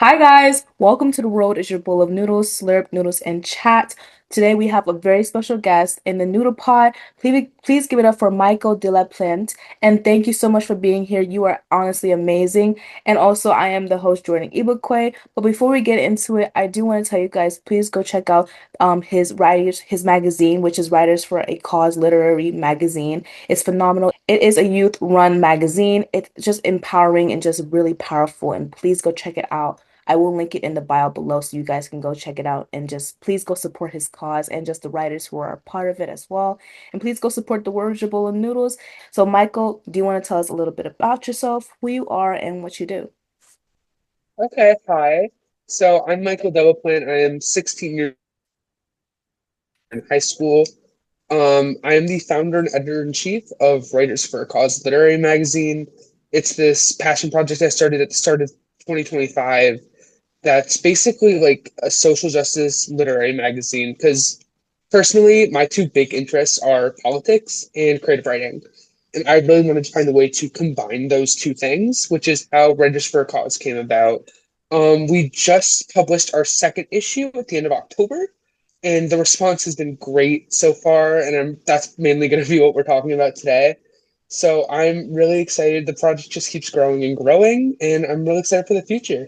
Hi guys, welcome to The World is Your Bowl of Noodles, Slurp Noodles, and Chat. Today we have a very special guest in the noodle pod. Please give it up for Michael Deplante. And thank you so much for being here. You are honestly amazing. And also, I am the host, Jordan Ibukwe. But before we get into it, I do want to tell you guys, please go check out his magazine, which is Writers for a Cause Literary Magazine. It's phenomenal. It is a youth-run magazine. It's just empowering and just really powerful. And please go check it out. I will link it in the bio below so you guys can go check it out and just please go support his cause and just the writers who are a part of it as well. And please go support the Worshipable and Noodles. So, Michael, do you want to tell us a little bit about yourself, who you are, and what you do? Okay, hi. So I'm Michael Deplante. I am 16 years in high school. I am the founder and editor-in-chief of Writers for a Cause Literary Magazine. It's this passion project I started at the start of 2025 that's basically like a social justice literary magazine because personally, my two big interests are politics and creative writing. And I really wanted to find a way to combine those two things, which is how Writers for a Cause came about. We just published our second issue at the end of October, and the response has been great so far. And that's mainly going to be what we're talking about today. So I'm really excited. The project just keeps growing and growing, and I'm really excited for the future.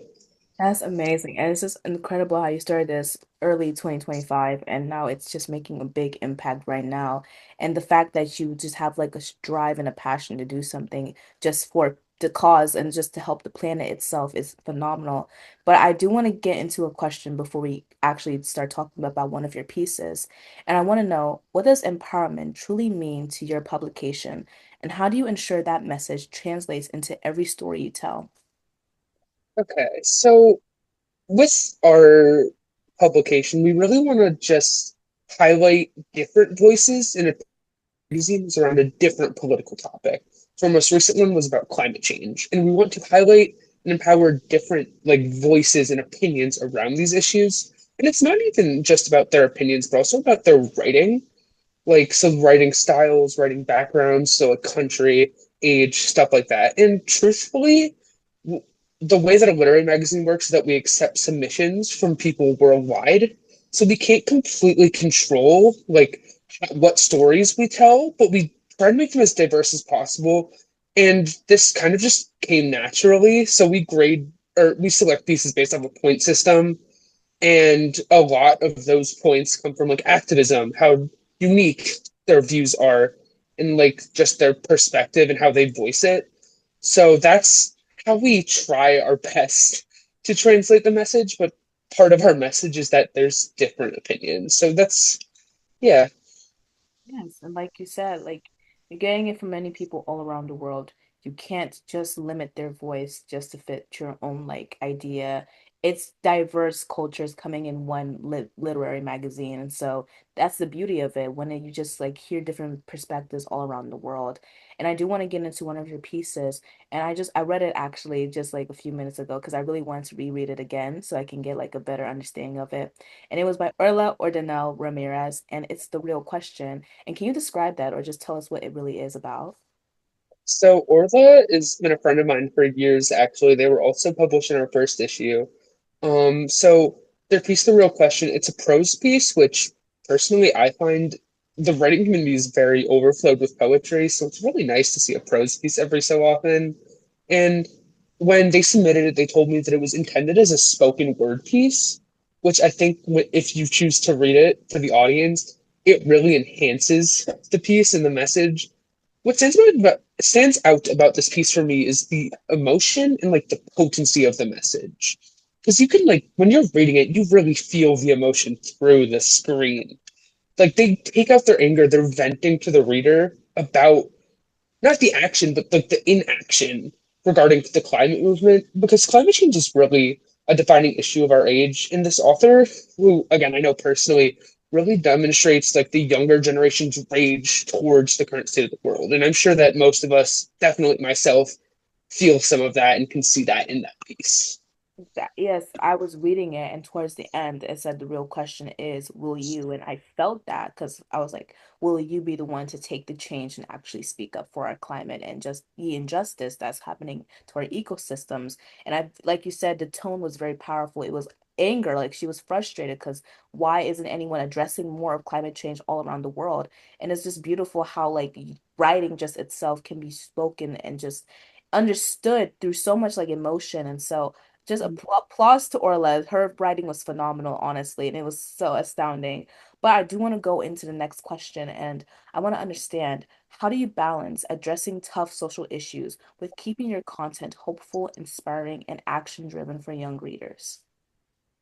That's amazing. And it's just incredible how you started this early 2025 and now it's just making a big impact right now. And the fact that you just have like a drive and a passion to do something just for the cause and just to help the planet itself is phenomenal. But I do want to get into a question before we actually start talking about one of your pieces. And I want to know, what does empowerment truly mean to your publication? And how do you ensure that message translates into every story you tell? Okay, so with our publication, we really want to just highlight different voices in a magazines around a different political topic. So our most recent one was about climate change, and we want to highlight and empower different like voices and opinions around these issues. And it's not even just about their opinions, but also about their writing, like some writing styles, writing backgrounds, so like country, age, stuff like that. And truthfully, the way that a literary magazine works is that we accept submissions from people worldwide. So we can't completely control like what stories we tell, but we try to make them as diverse as possible. And this kind of just came naturally. So we grade or we select pieces based on a point system. And a lot of those points come from like activism, how unique their views are, and like just their perspective and how they voice it. So that's how we try our best to translate the message, but part of our message is that there's different opinions. So that's, yeah. Yes, and like you said, like you're getting it from many people all around the world. You can't just limit their voice just to fit your own like idea. It's diverse cultures coming in one literary magazine, and so that's the beauty of it when you just like hear different perspectives all around the world. And I do want to get into one of your pieces, and I read it actually just like a few minutes ago because I really wanted to reread it again so I can get like a better understanding of it. And it was by Orla Ordanel Ramirez, and it's The Real Question. And can you describe that or just tell us what it really is about? So Orla has been a friend of mine for years, actually. They were also published in our first issue. So their piece, The Real Question, it's a prose piece, which personally I find the writing community is very overflowed with poetry, so it's really nice to see a prose piece every so often. And when they submitted it, they told me that it was intended as a spoken word piece, which I think if you choose to read it for the audience, it really enhances the piece and the message. What stands out about this piece for me is the emotion and like the potency of the message. Because you can like when you're reading it, you really feel the emotion through the screen. Like they take out their anger, they're venting to the reader about not the action, but like the inaction regarding the climate movement. Because climate change is really a defining issue of our age. And this author, who again I know personally, really demonstrates like the younger generation's rage towards the current state of the world. And I'm sure that most of us, definitely myself, feel some of that and can see that in that piece. Yes, I was reading it, and towards the end, it said the real question is, will you? And I felt that because I was like, will you be the one to take the change and actually speak up for our climate and just the injustice that's happening to our ecosystems? And like you said, the tone was very powerful. It was anger, like she was frustrated because why isn't anyone addressing more of climate change all around the world? And it's just beautiful how like writing just itself can be spoken and just understood through so much like emotion. And so just applause to Orla. Her writing was phenomenal, honestly, and it was so astounding. But I do want to go into the next question, and I want to understand how do you balance addressing tough social issues with keeping your content hopeful, inspiring, and action-driven for young readers?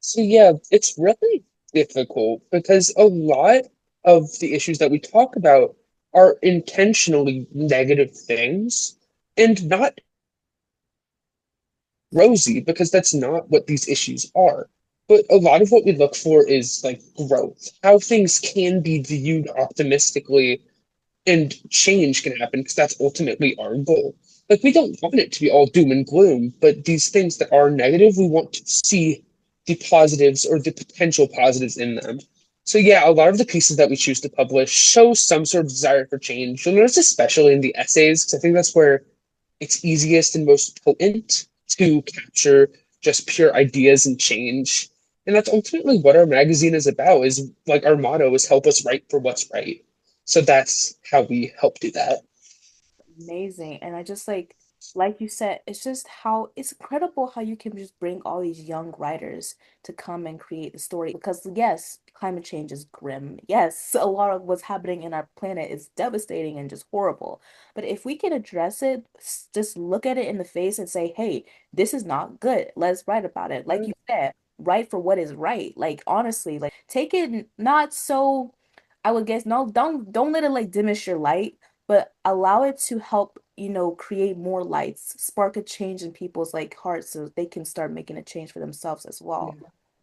So yeah, it's really difficult because a lot of the issues that we talk about are intentionally negative things and not rosy because that's not what these issues are. But a lot of what we look for is like growth, how things can be viewed optimistically and change can happen because that's ultimately our goal. Like we don't want it to be all doom and gloom, but these things that are negative, we want to see the positives or the potential positives in them. So yeah, a lot of the pieces that we choose to publish show some sort of desire for change. You'll notice especially in the essays, because I think that's where it's easiest and most potent to capture just pure ideas and change. And that's ultimately what our magazine is about, is like our motto is help us write for what's right. So that's how we help do that. Amazing. And I just like you said, it's just how it's incredible how you can just bring all these young writers to come and create the story. Because yes, climate change is grim. Yes, a lot of what's happening in our planet is devastating and just horrible. But if we can address it, just look at it in the face and say, hey, this is not good. Let's write about it. Like you said, write for what is right. Like honestly, like take it not so, I would guess, no, don't let it like diminish your light, but allow it to help, create more lights, spark a change in people's like hearts so they can start making a change for themselves as Yeah. well.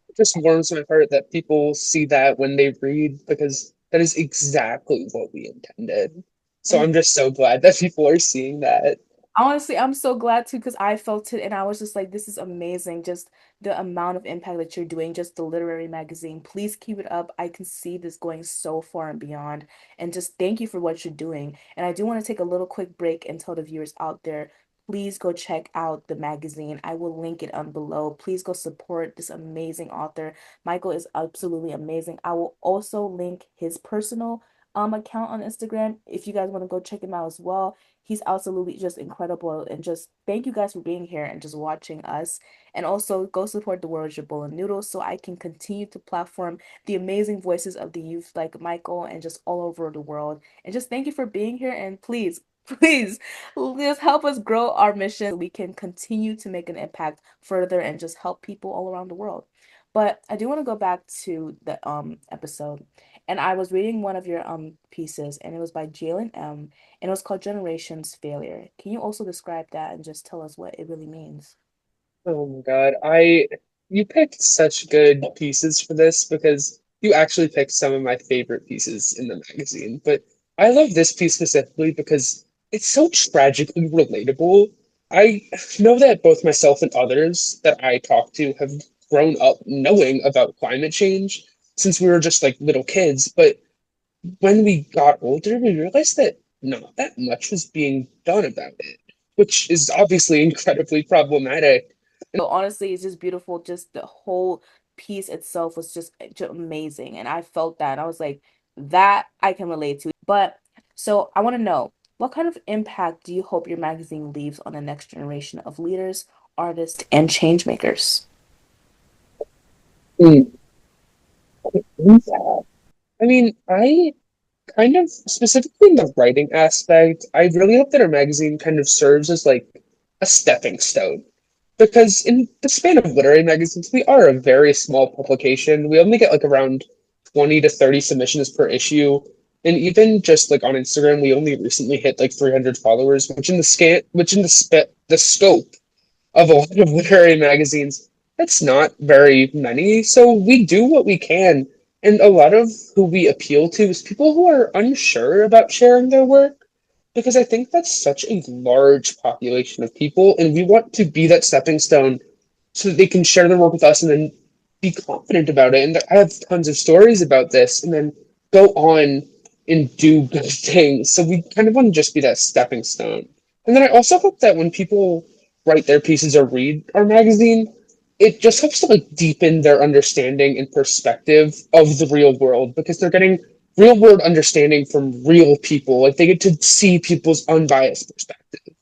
It just warms my heart that people see that when they read because that is exactly what we intended. So I'm just so glad that people are seeing that. Honestly, I'm so glad too because I felt it and I was just like, this is amazing. Just the amount of impact that you're doing, just the literary magazine. Please keep it up. I can see this going so far and beyond. And just thank you for what you're doing. And I do want to take a little quick break and tell the viewers out there, please go check out the magazine. I will link it on below. Please go support this amazing author. Michael is absolutely amazing. I will also link his personal account on Instagram if you guys want to go check him out as well. He's absolutely just incredible. And just thank you guys for being here and just watching us. And also go support the World Your Bowl of Noodles so I can continue to platform the amazing voices of the youth like Michael and just all over the world. And just thank you for being here. And please, please, just help us grow our mission so we can continue to make an impact further and just help people all around the world. But I do want to go back to the episode. And I was reading one of your pieces and it was by Jalen M and it was called Generations Failure. Can you also describe that and just tell us what it really means? Oh my God. You picked such good pieces for this because you actually picked some of my favorite pieces in the magazine. But I love this piece specifically because it's so tragically relatable. I know that both myself and others that I talk to have grown up knowing about climate change since we were just like little kids. But when we got older, we realized that not that much was being done about it, which is obviously incredibly problematic. So honestly, it's just beautiful. Just the whole piece itself was just amazing. And I felt that. I was like, that I can relate to. But so I want to know what kind of impact do you hope your magazine leaves on the next generation of leaders, artists, and change makers? Mm. I mean, I kind of specifically in the writing aspect, I really hope that our magazine kind of serves as like a stepping stone. Because in the span of literary magazines, we are a very small publication. We only get like around 20 to 30 submissions per issue. And even just like on Instagram, we only recently hit like 300 followers, which in the scope of a lot of literary magazines, that's not very many. So we do what we can. And a lot of who we appeal to is people who are unsure about sharing their work, because I think that's such a large population of people, and we want to be that stepping stone so that they can share their work with us and then be confident about it. And I have tons of stories about this, and then go on and do good things. So we kind of want to just be that stepping stone. And then I also hope that when people write their pieces or read our magazine, it just helps to like deepen their understanding and perspective of the real world because they're getting real world understanding from real people. Like they get to see people's unbiased perspective.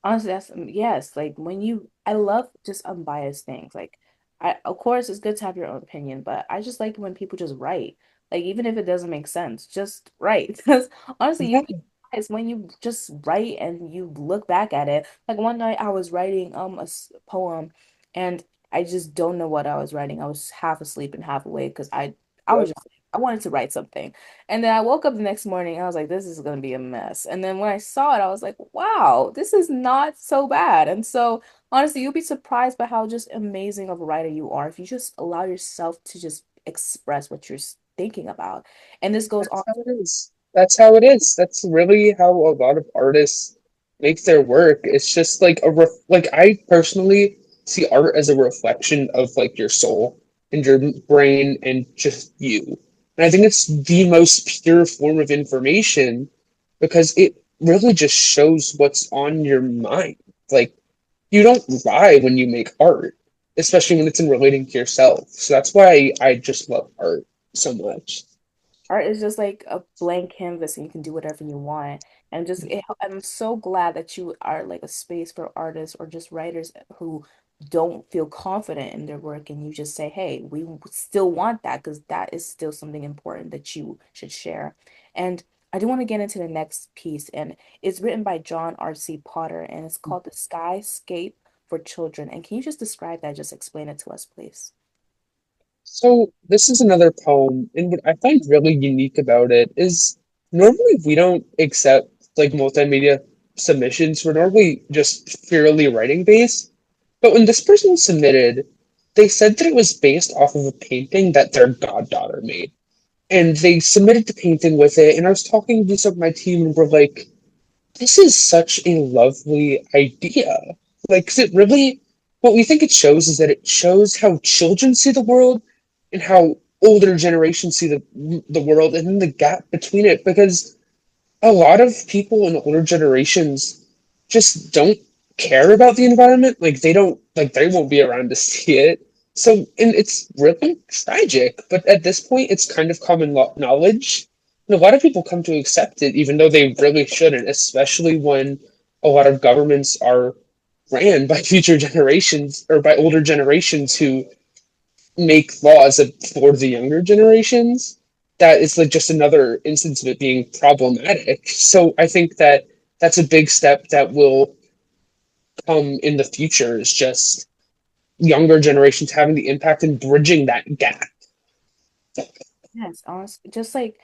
Honestly, that's yes. Like when you, I love just unbiased things. Like, I of course it's good to have your own opinion, but I just like when people just write. Like even if it doesn't make sense, just write. Because honestly, Yeah, you'd be surprised when you just write and you look back at it. Like one night I was writing poem, and I just don't know what I was writing. I was half asleep and half awake because I was yep. just I wanted to write something. And then I woke up the next morning and I was like, this is going to be a mess. And then when I saw it, I was like, wow, this is not so bad. And so, honestly, you'll be surprised by how just amazing of a writer you are if you just allow yourself to just express what you're thinking about. And this goes That's on. how it is. That's how it is. That's really how a lot of artists make their work. It's just like like I personally see art as a reflection of like your soul and your brain and just you. And I think it's the most pure form of information because it really just shows what's on your mind. Like you don't lie when you make art, especially when it's in relating to yourself. So that's why I just love art so much. Art is just like a blank canvas and you can do whatever you want. And I'm so glad that you are like a space for artists or just writers who don't feel confident in their work and you just say, hey, we still want that because that is still something important that you should share. And I do want to get into the next piece, and it's written by John R.C. Potter, and it's called The Skyscape for Children. And can you just describe that? Just explain it to us, please. So this is another poem, and what I find really unique about it is normally we don't accept like multimedia submissions. We're normally just purely writing based. But when this person submitted, they said that it was based off of a painting that their goddaughter made. And they submitted the painting with it, and I was talking to some of my team and we're like, this is such a lovely idea. Like, 'cause it really, what we think it shows is that it shows how children see the world and how older generations see the world, and then the gap between it. Because a lot of people in older generations just don't care about the environment. Like, they don't, like, they won't be around to see it. So, and it's really tragic. But at this point, it's kind of common knowledge and a lot of people come to accept it, even though they really shouldn't, especially when a lot of governments are ran by future generations or by older generations who make laws for the younger generations. That is like just another instance of it being problematic. So I think that that's a big step that will come in the future is just younger generations having the impact and bridging that gap. Yes, honestly, just like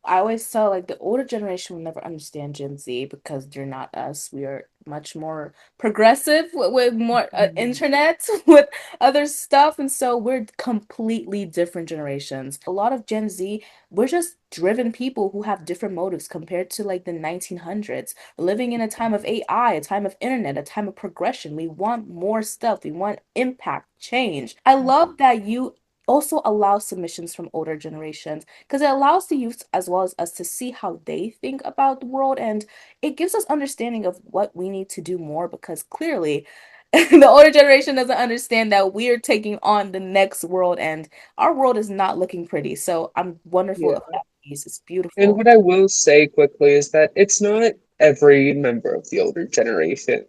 I always tell like the older generation will never understand Gen Z because they're not us. We are much more progressive with more internet, with other stuff. And so we're completely different generations. A lot of Gen Z, we're just driven people who have different motives compared to like the 1900s. We're living in a time of AI, a time of internet, a time of progression. We want more stuff. We want impact, change. I love that you also allow submissions from older generations because it allows the youth as well as us to see how they think about the world, and it gives us understanding of what we need to do more because clearly the older generation doesn't understand that we are taking on the next world and our world is not looking pretty. So I'm wonderful of Yeah. that piece. It's And beautiful. what I will say quickly is that it's not every member of the older generation.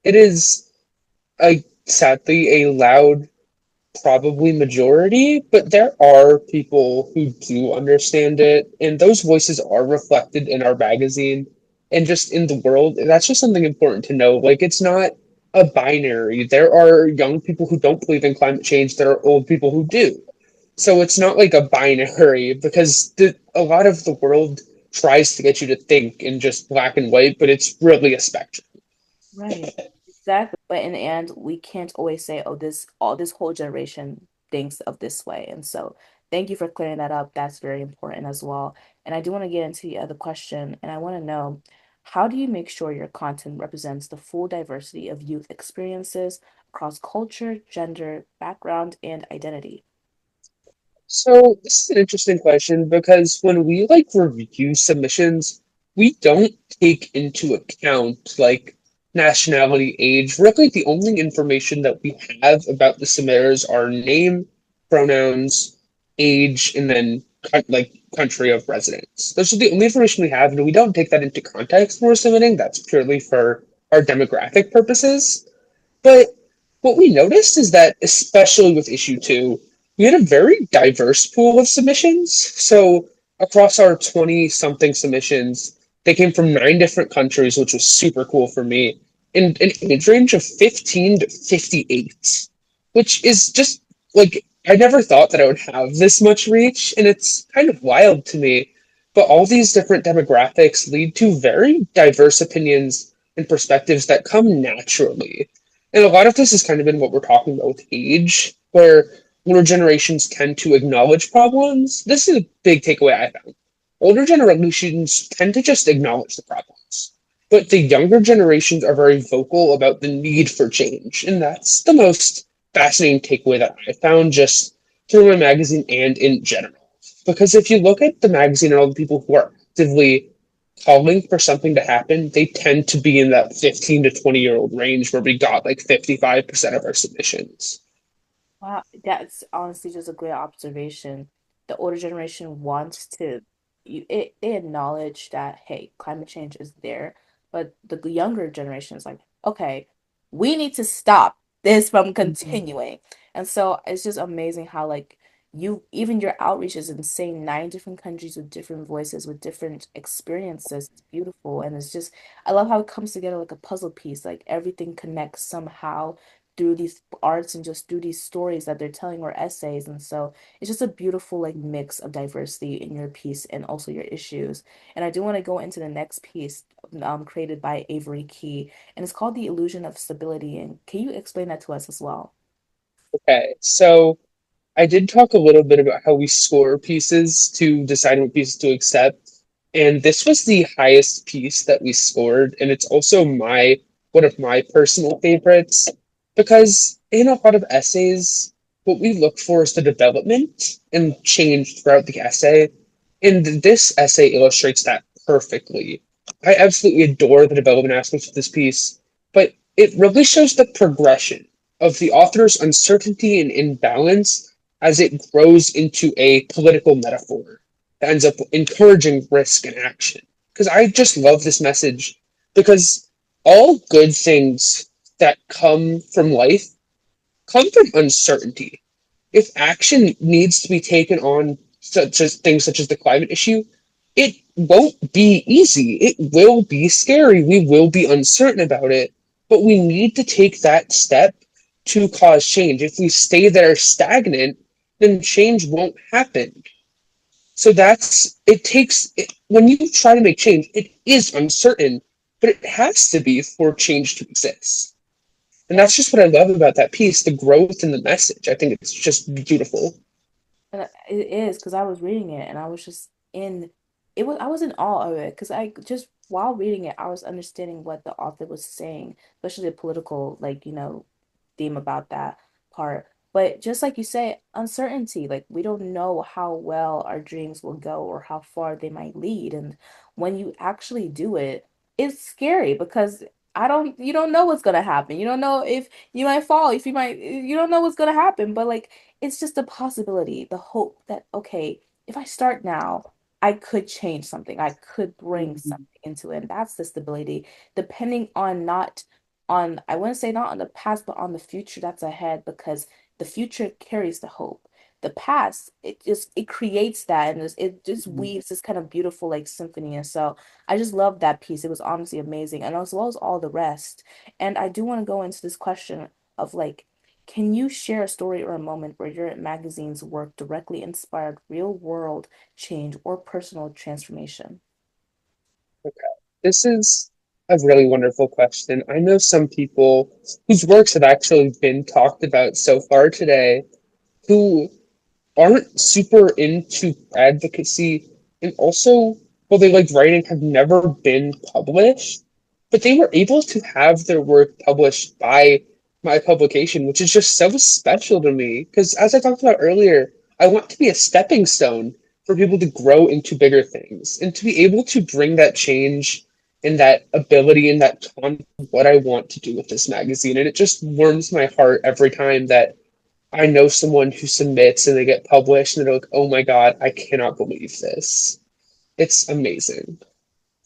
It is sadly a loud, probably majority, but there are people who do understand it, and those voices are reflected in our magazine and just in the world. And that's just something important to know. Like it's not a binary. There are young people who don't believe in climate change, there are old people who do. So it's not like a binary because a lot of the world tries to get you to think in just black and white, but it's really a spectrum. Right. Exactly. But in the end, we can't always say, oh, this whole generation thinks of this way. And so thank you for clearing that up. That's very important as well. And I do want to get into the other question, and I want to know, How do you make sure your content represents the full diversity of youth experiences across culture, gender, background, and identity? So this is an interesting question because when we review submissions, we don't take into account nationality, age. Really, the only information that we have about the submitters are name, pronouns, age, and then country of residence. Those are the only information we have, and we don't take that into context when we're submitting. That's purely for our demographic purposes. But what we noticed is that, especially with issue two, we had a very diverse pool of submissions. So across our 20 something submissions, they came from 9 different countries, which was super cool for me, in an age range of 15 to 58, which is just I never thought that I would have this much reach, and it's kind of wild to me. But all these different demographics lead to very diverse opinions and perspectives that come naturally. And a lot of this has kind of been what we're talking about with age, where older generations tend to acknowledge problems. This is a big takeaway I found. Older generations tend to just acknowledge the problems, but the younger generations are very vocal about the need for change. And that's the most fascinating takeaway that I found just through my magazine and in general. Because if you look at the magazine and all the people who are actively calling for something to happen, they tend to be in that 15 to 20-year-old range where we got like 55% of our submissions. Wow, that's honestly just a great observation. The older generation wants to, they acknowledge that, hey, climate change is there, but the younger generation is like, okay, we need to stop this from continuing. And so it's just amazing how like even your outreach is insane. 9 different countries with different voices, with different experiences. It's beautiful. And it's just, I love how it comes together like a puzzle piece. Like everything connects somehow through these arts and just through these stories that they're telling or essays. And so it's just a beautiful like mix of diversity in your piece and also your issues. And I do want to go into the next piece created by Avery Key, and it's called The Illusion of Stability. And can you explain that to us as well? Okay, so I did talk a little bit about how we score pieces to decide what pieces to accept. And this was the highest piece that we scored. And it's also one of my personal favorites because in a lot of essays, what we look for is the development and change throughout the essay. And this essay illustrates that perfectly. I absolutely adore the development aspects of this piece, but it really shows the progression of the author's uncertainty and imbalance as it grows into a political metaphor that ends up encouraging risk and action. Because I just love this message because all good things that come from life come from uncertainty. If action needs to be taken on such as the climate issue, it won't be easy. It will be scary. We will be uncertain about it, but we need to take that step to cause change. If we stay there stagnant, then change won't happen. So when you try to make change, it is uncertain, but it has to be for change to exist. And Yeah. that's just what I love about that piece, the growth in the message. I think it's just beautiful. And it is because I was reading it and I was just in I was in awe of it because I just while reading it I was understanding what the author was saying, especially the political like, theme about that part. But just like you say, uncertainty, like we don't know how well our dreams will go or how far they might lead. And when you actually do it, it's scary because you don't know what's gonna happen. You don't know if you might fall, if you don't know what's gonna happen. But like it's just a possibility, the hope that, okay, if I start now, I could change something. I could bring something into it. And that's the stability, depending on not on, I wouldn't say not on the past, but on the future that's ahead, because the future carries the hope. The past, it creates that and it just weaves this kind of beautiful like symphony. And so I just love that piece. It was honestly amazing. And as well as all the rest. And I do want to go into this question of like, can you share a story or a moment where your magazine's work directly inspired real world change or personal transformation? This is a really wonderful question. I know some people whose works have actually been talked about so far today who aren't super into advocacy and also while they like writing, have never been published, but they were able to have their work published by my publication, which is just so special to me. Because as I talked about earlier, I want to be a stepping stone for people to grow into bigger things and to be able to bring that change and that ability and that taunt of what I want to do with this magazine. And it just warms my heart every time that I know someone who submits and they get published and they're like, oh my God, I cannot believe this. It's amazing.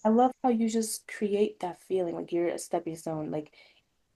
I love how you just create that feeling like you're a stepping stone. Like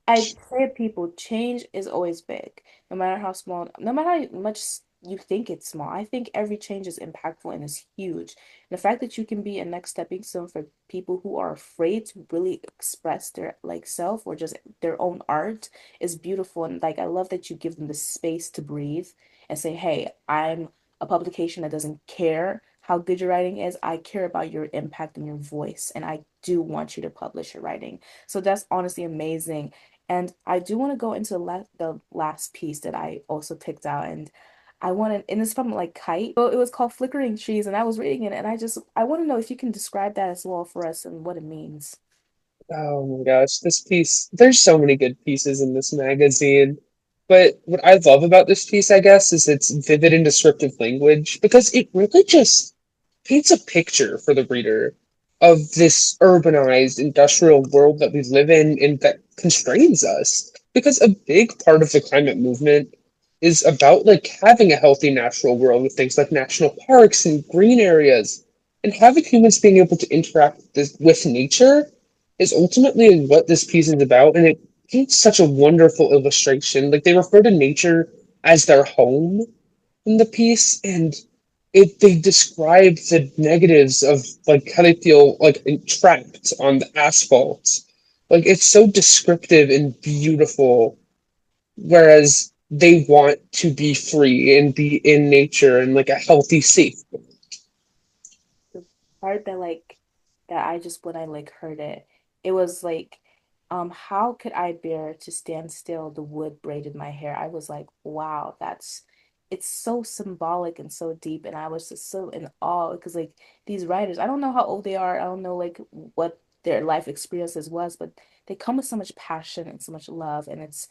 I say to people, change is always big, no matter how small, no matter how much you think it's small. I think every change is impactful and is huge. And the fact that you can be a next stepping stone for people who are afraid to really express their like self or just their own art is beautiful. And like I love that you give them the space to breathe and say, hey, I'm a publication that doesn't care how good your writing is. I care about your impact and your voice, and I do want you to publish your writing. So that's honestly amazing. And I do want to go into the last piece that I also picked out, and I wanted, and it's from like Kite. So it was called Flickering Trees, and I was reading it, and I want to know if you can describe that as well for us and what it means. Oh my gosh, this piece, there's so many good pieces in this magazine. But what I love about this piece, I guess, is its vivid and descriptive language because it really just paints a picture for the reader of this urbanized industrial world that we live in and that constrains us. Because a big part of the climate movement is about like having a healthy natural world with things like national parks and green areas and having humans being able to interact with nature is ultimately what this piece is about, and it paints such a wonderful illustration. Like they refer to nature as their home in the piece, and they describe the negatives of like how they feel like trapped on the asphalt. Like it's so descriptive and beautiful, whereas they want to be free and be in nature and like a healthy, safe. The part that like that I just when I like heard it, it was like, how could I bear to stand still? The wood braided my hair. I was like, wow, that's it's so symbolic and so deep, and I was just so in awe because like these writers, I don't know how old they are, I don't know like what their life experiences was, but they come with so much passion and so much love, and it's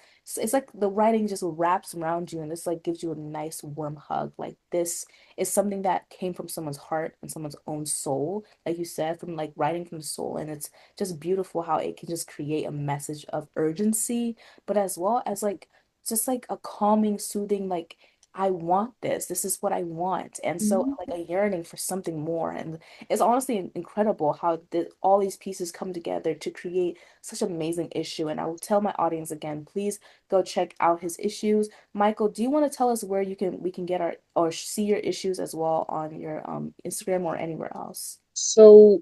like the writing just wraps around you and this like gives you a nice warm hug. Like this is something that came from someone's heart and someone's own soul, like you said, from like writing from the soul. And it's just beautiful how it can just create a message of urgency, but as well as like just like a calming, soothing, like I want this. This is what I want. And so like a yearning for something more. And it's honestly incredible how all these pieces come together to create such an amazing issue. And I will tell my audience again, please go check out his issues. Michael, do you want to tell us where you can we can get our or see your issues as well on your Instagram or anywhere else? So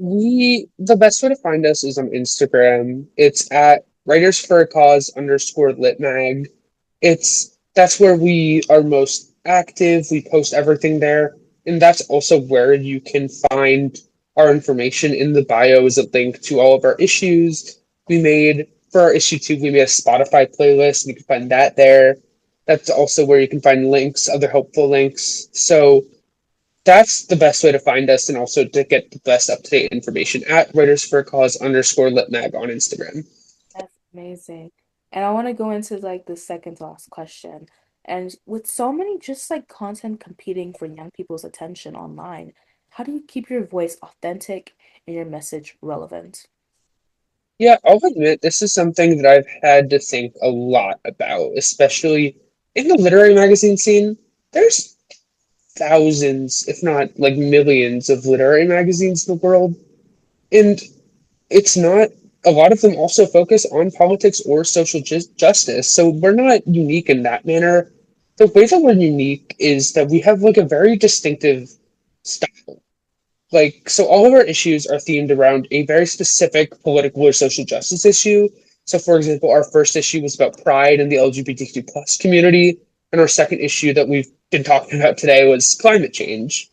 the best way to find us is on Instagram. It's at writers for a cause underscore litmag. That's where we are most active. We post everything there. And that's also where you can find our information. In the bio is a link to all of our issues we made. For our issue two, we made a Spotify playlist, and you can find that there. That's also where you can find links, other helpful links. So that's the best way to find us and also to get the best up to date information at writers for a cause underscore litmag on Instagram. That's amazing. And I want to go into like the second to last question. And with so many just like content competing for young people's attention online, how do you keep your voice authentic and your message relevant? Yeah, I'll admit this is something that I've had to think a lot about, especially in the literary magazine scene. There's thousands, if not like millions, of literary magazines in the world. And it's not, a lot of them also focus on politics or social justice. So we're not unique in that manner. The way that we're unique is that we have like a very distinctive style. Like, so all of our issues are themed around a very specific political or social justice issue. So, for example, our first issue was about pride in the LGBTQ plus community, and our second issue that we've been talking about today was climate change.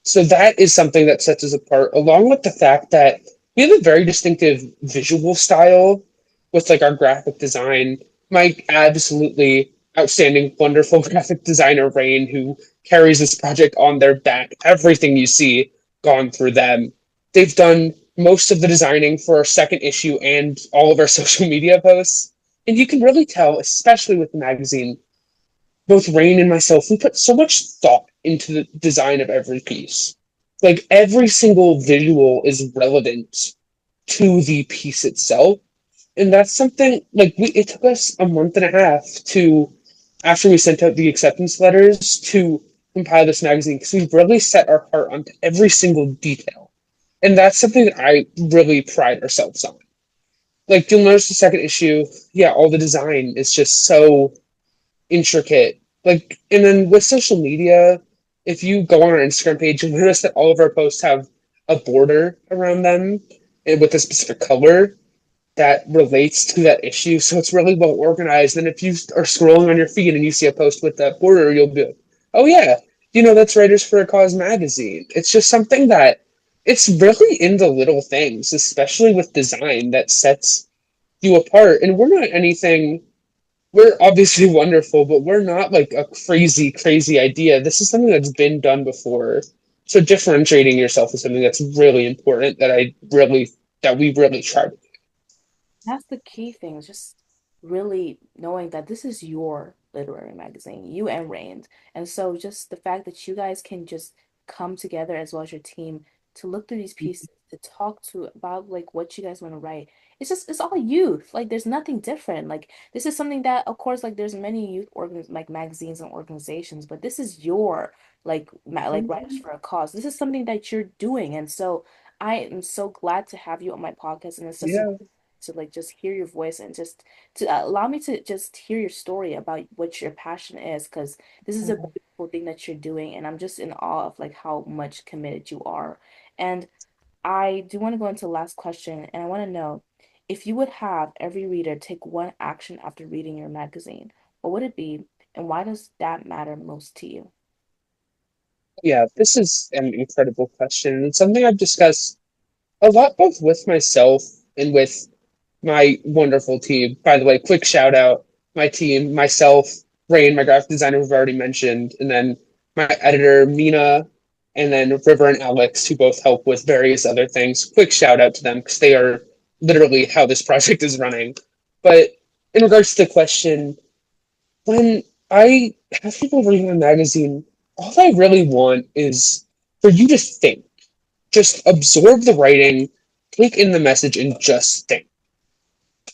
So that is something that sets us apart, along with the fact that we have a very distinctive visual style with like our graphic design. My absolutely outstanding, wonderful graphic designer, Rain, who carries this project on their back. Everything you see gone through them. They've done most of the designing for our second issue and all of our social media posts. And you can really tell, especially with the magazine, both Rain and myself, we put so much thought into the design of every piece. Like every single visual is relevant to the piece itself. And that's something like it took us a month and a half to after we sent out the acceptance letters to compile this magazine because we really set our heart onto every single detail. And that's something that I really pride ourselves on. Like you'll notice the second issue, yeah, all the design is just so intricate. Like, and then with social media, if you go on our Instagram page, you'll notice that all of our posts have a border around them and with a specific color that relates to that issue. So it's really well organized. And if you are scrolling on your feed and you see a post with that border, you'll be like, oh, yeah, that's Writers for a Cause magazine. It's just something that it's really in the little things, especially with design, that sets you apart. And we're not anything we're obviously wonderful, but we're not like a crazy, crazy idea. This is something that's been done before. So differentiating yourself is something that's really important that we really try to. That's the key thing, is just really knowing that this is your literary magazine, you and Rain. And so just the fact that you guys can just come together as well as your team to look through these pieces, to talk to about like what you guys want to write. It's all youth. Like there's nothing different. Like this is something that of course like there's many youth like magazines and organizations, but this is your like Writers for a Cause. This is something that you're doing. And so I am so glad to have you on my podcast, and it's just Yeah. to like just hear your voice and just to allow me to just hear your story about what your passion is, because this is a beautiful thing that you're doing, and I'm just in awe of like how much committed you are. And I do want to go into the last question, and I want to know if you would have every reader take one action after reading your magazine, what would it be, and why does that matter most to you? Yeah, this is an incredible question. It's something I've discussed a lot both with myself and with my wonderful team. By the way, quick shout out my team, myself, Rain, my graphic designer we've already mentioned, and then my editor, Mina, and then River and Alex, who both help with various other things. Quick shout out to them because they are literally how this project is running. But in regards to the question, when I have people reading a magazine, all I really want is for you to think. Just absorb the writing, take in the message, and just think.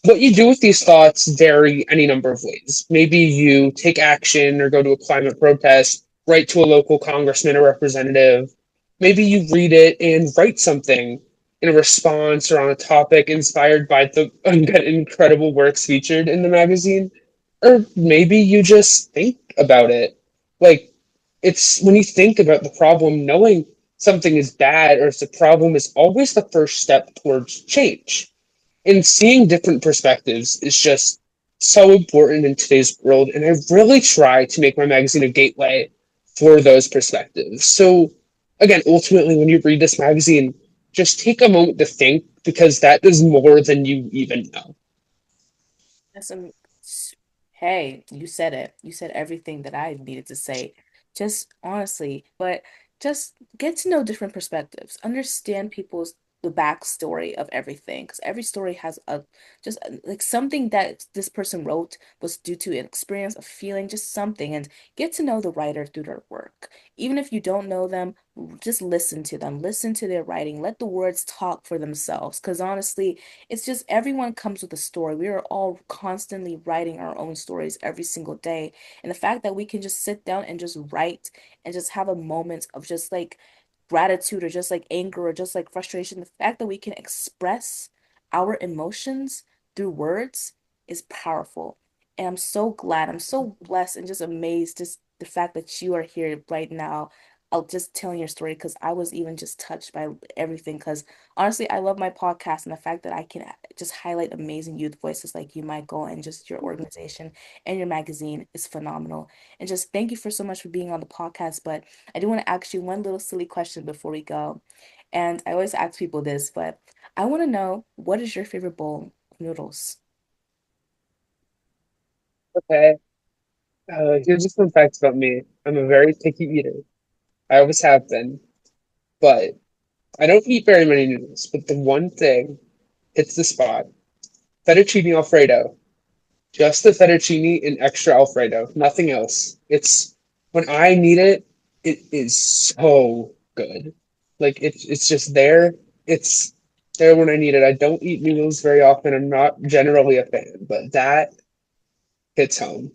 What you do with these thoughts vary any number of ways. Maybe you take action or go to a climate protest, write to a local congressman or representative. Maybe you read it and write something in a response or on a topic inspired by the incredible works featured in the magazine. Or maybe you just think about it. Like, it's when you think about the problem, knowing something is bad or it's a problem is always the first step towards change, and seeing different perspectives is just so important in today's world. And I really try to make my magazine a gateway for those perspectives. So, again, ultimately, when you read this magazine, just take a moment to think because that does more than you even know. That's hey, you said it. You said everything that I needed to say. Just honestly, but just get to know different perspectives. Understand people's the backstory of everything, because every story has a just like something that this person wrote was due to an experience, a feeling, just something, and get to know the writer through their work. Even if you don't know them, just listen to them, listen to their writing, let the words talk for themselves. Because honestly, it's just everyone comes with a story. We are all constantly writing our own stories every single day. And the fact that we can just sit down and just write and just have a moment of just like gratitude or just like anger or just like frustration, the fact that we can express our emotions through words is powerful. And I'm so glad, I'm so blessed and just amazed just the fact that you are here right now. I'll just telling your story because I was even just touched by everything. Because honestly, I love my podcast and the fact that I can just highlight amazing youth voices like you, Michael, and just your organization and your magazine is phenomenal. And just thank you for so much for being on the podcast. But I do want to ask you one little silly question before we go. And I always ask people this, but I want to know, what is your favorite bowl of noodles? Okay. Here's a fun fact about me. I'm a very picky eater. I always have been. But I don't eat very many noodles, but the one thing hits the spot. Fettuccine Alfredo. Just the fettuccine and extra Alfredo, nothing else. It's when I need it, it is so good. Like it's just there. It's there when I need it. I don't eat noodles very often. I'm not generally a fan, but that hits home.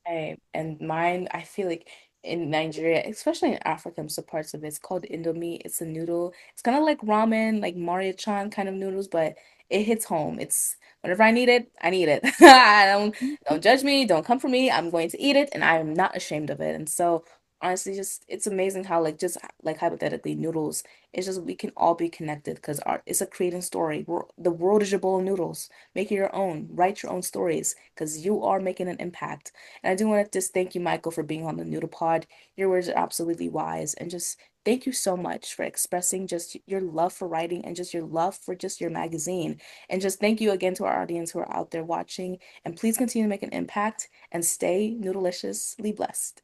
And mine, I feel like in Nigeria, especially in Africa, some parts of it's called Indomie. It's a noodle. It's kind of like ramen, like Maria-chan kind of noodles, but it hits home. It's whenever I need it, I need it. I don't judge me, don't come for me. I'm going to eat it, and I am not ashamed of it. And so honestly, just it's amazing how like just like hypothetically noodles, it's just we can all be connected because art it's a creating story. The world is your bowl of noodles. Make it your own. Write your own stories because you are making an impact. And I do want to just thank you, Michael, for being on the Noodle Pod. Your words are absolutely wise. And just thank you so much for expressing just your love for writing and just your love for just your magazine. And just thank you again to our audience who are out there watching. And please continue to make an impact and stay noodleliciously blessed.